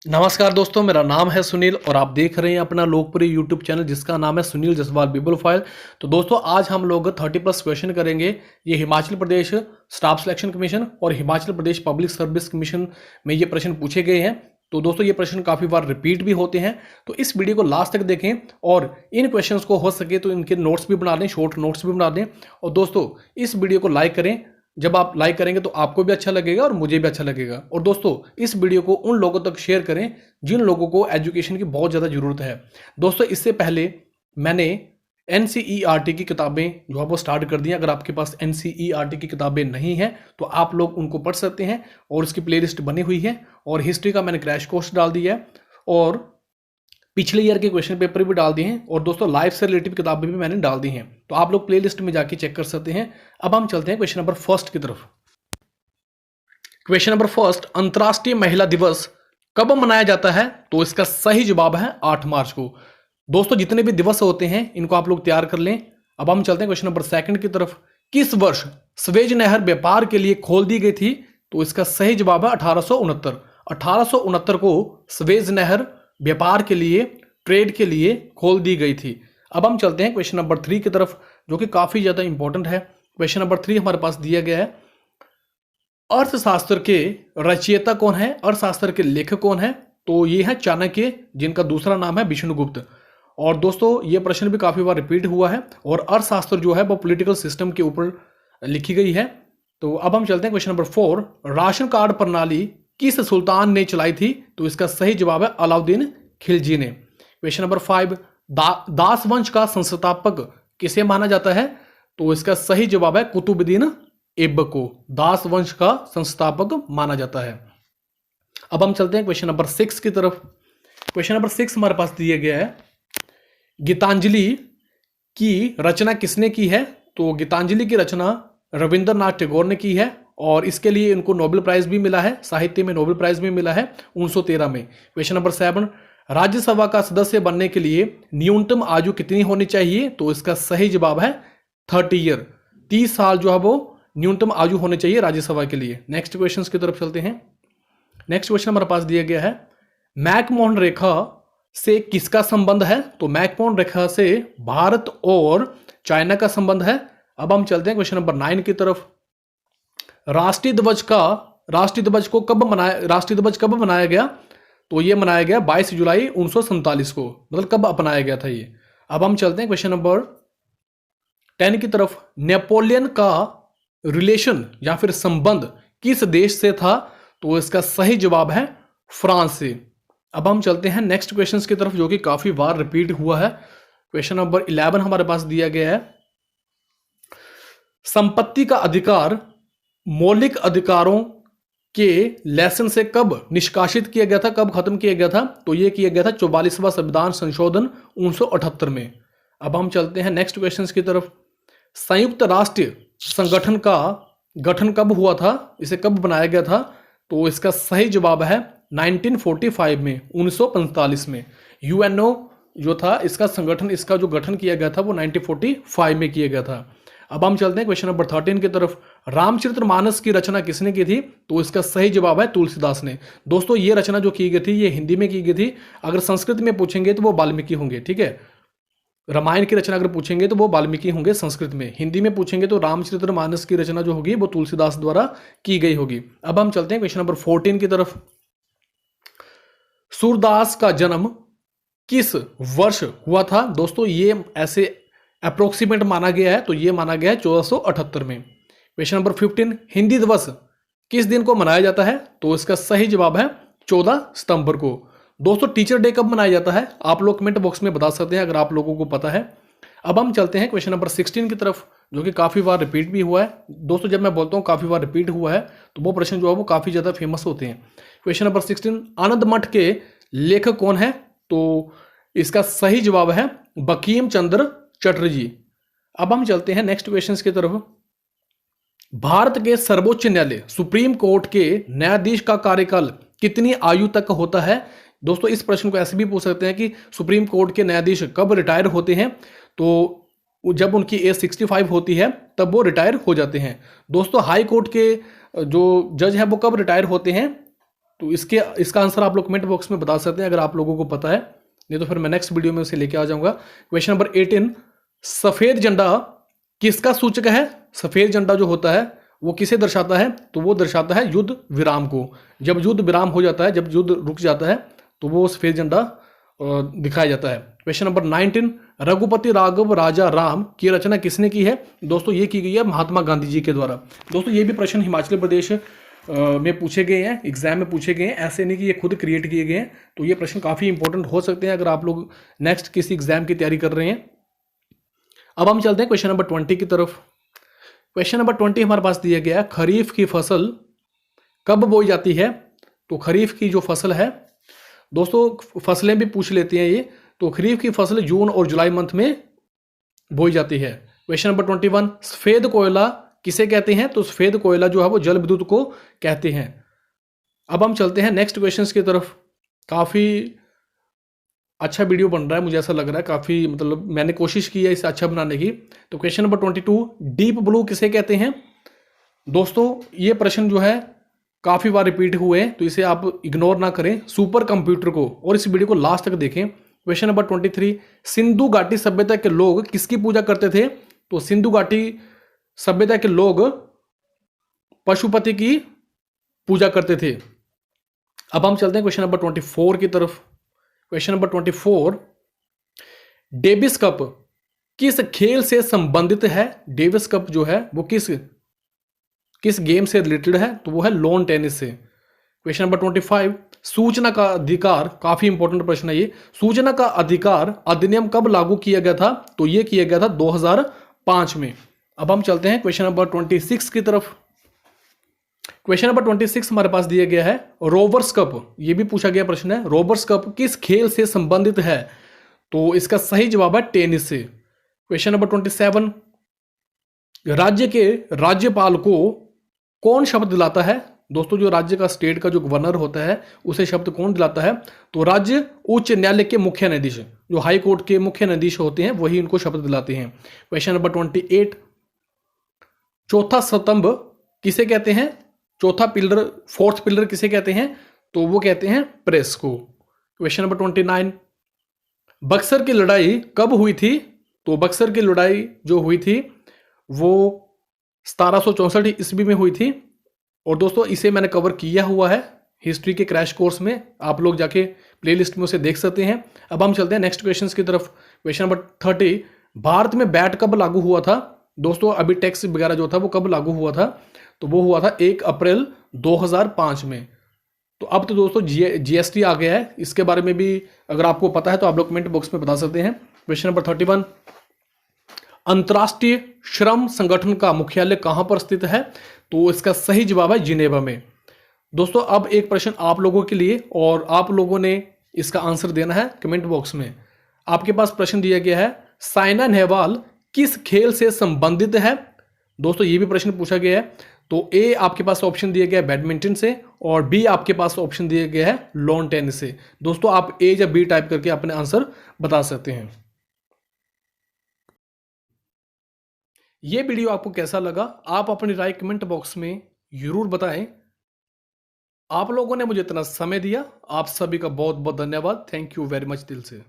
नमस्कार दोस्तों, मेरा नाम है सुनील और आप देख रहे हैं अपना लोकप्रिय यूट्यूब चैनल जिसका नाम है सुनील जसवाल बिबल फाइल। तो दोस्तों आज हम लोग 30+ क्वेश्चन करेंगे। ये Himachal Pradesh staff selection commission और Himachal Pradesh public service commission में ये प्रश्न पूछे गए हैं। तो दोस्तों ये प्रश्न काफ़ी बार रिपीट भी होते हैं, तो इस वीडियो को लास्ट तक देखें और इन क्वेश्चंस को हो सके तो इनके नोट्स भी बना लें, शॉर्ट नोट्स भी बना दें। और दोस्तों इस वीडियो को लाइक करें, जब आप लाइक करेंगे तो आपको भी अच्छा लगेगा और मुझे भी अच्छा लगेगा। और दोस्तों इस वीडियो को उन लोगों तक शेयर करें जिन लोगों को एजुकेशन की बहुत ज़्यादा ज़रूरत है। दोस्तों इससे पहले मैंने NCERT की किताबें जो है वो स्टार्ट कर दी हैं। अगर आपके पास NCERT की किताबें नहीं हैं तो आप लोग उनको पढ़ सकते हैं और उसकी प्लेलिस्ट बनी हुई है। और हिस्ट्री का मैंने क्रैश कोर्स डाल दिया है और पिछले ईयर के क्वेश्चन पेपर भी डाल दिए हैं। और दोस्तों लाइफ से रिलेटिव किताबें भी मैंने डाल दी हैं, तो आप लोग प्लेलिस्ट में जाके चेक कर सकते हैं। अब हम चलते हैं क्वेश्चन नंबर फर्स्ट की तरफ। क्वेश्चन नंबर फर्स्ट, अंतर्राष्ट्रीय महिला दिवस कब मनाया जाता है? तो इसका सही जवाब है 8 मार्च को। दोस्तों जितने भी दिवस होते हैं इनको आप लोग तैयार कर लें। अब हम चलते हैं क्वेश्चन नंबर सेकंड की तरफ। किस वर्ष स्वेज नहर व्यापार के लिए खोल दी गई थी? तो इसका सही जवाब है 1869। 1869 को स्वेज नहर व्यापार के लिए, ट्रेड के लिए खोल दी गई थी। अब हम चलते हैं क्वेश्चन नंबर 3 की तरफ, जो कि काफी ज्यादा इंपॉर्टेंट है। क्वेश्चन नंबर 3 हमारे पास दिया गया है, अर्थशास्त्र के रचयिता कौन है? अर्थशास्त्र के लेखक कौन है? तो ये है चाणक्य, जिनका दूसरा नाम है विष्णुगुप्त। और दोस्तों ये प्रश्न भी काफी बार रिपीट हुआ है। और अर्थशास्त्र जो है वो पॉलिटिकल सिस्टम के ऊपर लिखी गई है। तो अब हम चलते हैं क्वेश्चन नंबर 4, राशन कार्ड प्रणाली किस सुल्तान ने चलाई थी? तो इसका सही जवाब है अलाउद्दीन खिलजी ने। क्वेश्चन नंबर 5, दास वंश का संस्थापक किसे माना जाता है? तो इसका सही जवाब है कुतुबुद्दीन ऐबक को दास वंश का संस्थापक माना जाता है। अब हम चलते हैं क्वेश्चन नंबर 6 की तरफ। क्वेश्चन नंबर 6 हमारे पास दिया गया है, गीतांजलि की रचना किसने की है? तो गीतांजलि की रचना रविंद्रनाथ टैगोर ने की है और इसके लिए इनको नोबेल प्राइज भी मिला है, साहित्य में नोबेल प्राइज भी मिला है 1913 में। क्वेश्चन नंबर 7, राज्यसभा का सदस्य बनने के लिए न्यूनतम आयु कितनी होनी चाहिए? तो इसका सही जवाब है 30 ईयर। 30 साल जो है वो न्यूनतम आयु होनी चाहिए राज्यसभा के लिए। नेक्स्ट क्वेश्चन की तरफ चलते हैं। नेक्स्ट क्वेश्चन हमारे पास दिया गया है, मैकमोहन रेखा से किसका संबंध है? तो मैकमोहन रेखा से भारत और चाइना का संबंध है। अब हम चलते हैं क्वेश्चन नंबर 9 की तरफ। राष्ट्रीय ध्वज कब मनाया गया? तो ये मनाया गया 22 जुलाई 1947 को, मतलब कब अपनाया गया था ये। अब हम चलते हैं क्वेश्चन नंबर 10 की तरफ। नेपोलियन का रिलेशन या फिर संबंध किस देश से था? तो इसका सही जवाब है फ्रांस से। अब हम चलते हैं नेक्स्ट क्वेश्चंस की तरफ, जो कि काफी बार रिपीट हुआ है। क्वेश्चन नंबर 11 हमारे पास दिया गया है, संपत्ति का अधिकार मौलिक अधिकारों के लेसन से कब निष्कासित किया गया था, कब खत्म किया गया था? तो यह किया गया था 44वां संविधान संशोधन 1978 में। अब हम चलते हैं नेक्स्ट क्वेश्चंस की तरफ। संयुक्त राष्ट्र संगठन का गठन कब हुआ था, इसे कब बनाया गया था? तो इसका सही जवाब है 1945 में, 1945 में। यूएनओ जो था इसका संगठन, इसका जो गठन किया गया था वो 1945 में किया गया था। अब हम चलते हैं क्वेश्चन नंबर 13 की तरफ। रामचरितमानस की रचना किसने की थी? तो इसका सही जवाब है तुलसीदास ने। दोस्तों ये रचना जो की गई थी ये हिंदी में की गई थी। अगर संस्कृत में पूछेंगे तो वो वाल्मीकि होंगे, ठीक है। रामायण की रचना अगर पूछेंगे तो वो वाल्मीकि होंगे संस्कृत में। हिंदी में पूछेंगे तो रामचरितमानस की रचना जो होगी वो तुलसीदास द्वारा की गई होगी। अब हम चलते हैं क्वेश्चन नंबर 14 की तरफ। सूरदास का जन्म किस वर्ष हुआ था? दोस्तों ये ऐसे अप्रोक्सीमेट माना गया है, तो ये माना गया है 1478 में। क्वेश्चन नंबर 15, हिंदी दिवस किस दिन को मनाया जाता है? तो इसका सही जवाब है 14 सितंबर को। दोस्तों टीचर डे कब मनाया जाता है? आप लोग कमेंट बॉक्स में बता सकते हैं अगर आप लोगों को पता है। अब हम चलते हैं क्वेश्चन नंबर 16 की तरफ, जो कि काफी बार रिपीट भी हुआ है। दोस्तों जब मैं बोलता हूँ काफी बार रिपीट हुआ है तो वो प्रश्न जो है वो काफी ज्यादा फेमस होते हैं। क्वेश्चन नंबर 16, आनंद मठ के लेखक कौन है? तो इसका सही जवाब है बंकिम चंद्र चटर्जी। अब हम चलते हैं नेक्स्ट क्वेश्चन की तरफ। भारत के सर्वोच्च न्यायालय सुप्रीम कोर्ट के न्यायाधीश का कार्यकाल कितनी आयु तक होता है? दोस्तों इस प्रश्न को ऐसे भी पूछ सकते हैं कि सुप्रीम कोर्ट के न्यायाधीश कब रिटायर होते हैं? तो जब उनकी एज 65 होती है तब वो रिटायर हो जाते हैं। दोस्तों हाई कोर्ट के जो जज है वो कब रिटायर होते हैं? तो इसका आंसर आप लोग कमेंट बॉक्स में बता सकते हैं अगर आप लोगों को पता है, नहीं तो फिर मैं नेक्स्ट वीडियो में उसे लेके आ जाऊंगा। क्वेश्चन नंबर 18, सफेद झंडा किसका सूचक है? सफेद झंडा जो होता है वो किसे दर्शाता है? तो वो दर्शाता है युद्ध विराम को। जब युद्ध विराम हो जाता है, जब युद्ध रुक जाता है, तो वो सफेद झंडा दिखाया जाता है। क्वेश्चन नंबर 19, रघुपति राघव राजा राम की रचना किसने की है? दोस्तों ये की गई है महात्मा गांधी जी के द्वारा। दोस्तों ये भी प्रश्न हिमाचल प्रदेश में पूछे गए हैं, एग्जाम में पूछे गए हैं, ऐसे नहीं कि ये खुद क्रिएट किए गए हैं। तो ये प्रश्न काफ़ी इंपॉर्टेंट हो सकते हैं अगर आप लोग नेक्स्ट किसी एग्जाम की तैयारी कर रहे हैं। अब हम चलते हैं क्वेश्चन नंबर 20 की तरफ। क्वेश्चन नंबर 20 हमारे पास दिया गया है, खरीफ की फसल कब बोई जाती है? तो खरीफ की जो फसल है, दोस्तों फसलें भी पूछ लेते हैं ये, तो खरीफ की फसल जून और जुलाई मंथ में बोई जाती है। क्वेश्चन नंबर 21, सफेद कोयला किसे कहते हैं? तो सफेद कोयला जो है वो जल विद्युत को कहते हैं। अब हम चलते हैं नेक्स्ट क्वेश्चंस की तरफ। काफ़ी अच्छा वीडियो बन रहा है, मुझे ऐसा लग रहा है, काफ़ी मतलब मैंने कोशिश की है इसे अच्छा बनाने की। तो क्वेश्चन नंबर 22, डीप ब्लू किसे कहते हैं? दोस्तों ये प्रश्न जो है काफ़ी बार रिपीट हुए हैं, तो इसे आप इग्नोर ना करें, सुपर कंप्यूटर को, और इस वीडियो को लास्ट तक देखें। क्वेश्चन नंबर 23, सिंधु घाटी सभ्यता के लोग किसकी पूजा करते थे? तो सिंधु घाटी सभ्यता के लोग पशुपति की पूजा करते थे। अब हम चलते हैं क्वेश्चन नंबर 24 की तरफ। क्वेश्चन नंबर 24, डेविस कप किस खेल से संबंधित है? डेविस कप जो है वो किस गेम से रिलेटेड है? तो वो है लॉन टेनिस से। क्वेश्चन नंबर 25, सूचना का अधिकार, काफी इंपॉर्टेंट प्रश्न है ये, सूचना का अधिकार अधिनियम कब लागू किया गया था? तो ये किया गया था 2005 में। अब हम चलते हैं क्वेश्चन नंबर 26 की तरफ। क्वेश्चन नंबर 26 हमारे पास दिया गया है, रोवर्स कप, ये भी पूछा गया प्रश्न है, रोवर्स कप किस खेल से संबंधित है? तो इसका सही जवाब है टेनिस से। क्वेश्चन नंबर 27, राज्य के राज्यपाल को कौन शपथ दिलाता है? दोस्तों जो राज्य का, स्टेट का जो गवर्नर होता है उसे शपथ कौन दिलाता है? तो राज्य उच्च न्यायालय के मुख्य न्यायाधीश, जो हाई कोर्ट के मुख्य न्यायाधीश होते हैं वही इनको शपथ दिलाते हैं। क्वेश्चन नंबर 28, चौथा स्तंभ किसे कहते हैं? चौथा पिलर, फोर्थ पिलर किसे कहते हैं? तो वो कहते हैं प्रेस को। क्वेश्चन नंबर 29, बक्सर की लड़ाई कब हुई थी? तो बक्सर की लड़ाई जो हुई थी वो 1764 ईस्वी में हुई थी। और दोस्तों इसे मैंने कवर किया हुआ है हिस्ट्री के क्रैश कोर्स में, आप लोग जाके प्लेलिस्ट में उसे देख सकते हैं। अब हम चलते हैं नेक्स्ट क्वेश्चंस की तरफ। क्वेश्चन नंबर 30, भारत में बैट कब लागू हुआ था? दोस्तों अभी टैक्स वगैरह जो था वो कब लागू हुआ था? तो वो हुआ था 1 अप्रैल 2005 में। तो अब तो दोस्तों जीएसटी आ गया है, इसके बारे में भी अगर आपको पता है तो आप लोग कमेंट बॉक्स में बता सकते हैं। क्वेश्चन नंबर 31, अंतर्राष्ट्रीय श्रम संगठन का मुख्यालय कहां पर स्थित है? तो इसका सही जवाब है जिनेवा में। दोस्तों अब एक प्रश्न आप लोगों के लिए, और आप लोगों ने इसका आंसर देना है कमेंट बॉक्स में। आपके पास प्रश्न दिया गया है, साइना नेहवाल किस खेल से संबंधित है? दोस्तों ये भी प्रश्न पूछा गया है। तो ए आपके पास ऑप्शन दिया गया है बैडमिंटन से, और बी आपके पास ऑप्शन दिया गया है लॉन टेनिस से। दोस्तों आप ए या बी टाइप करके अपने आंसर बता सकते हैं। ये वीडियो आपको कैसा लगा आप अपनी राय कमेंट बॉक्स में जरूर बताएं। आप लोगों ने मुझे इतना समय दिया, आप सभी का बहुत बहुत धन्यवाद। थैंक यू वेरी मच दिल से।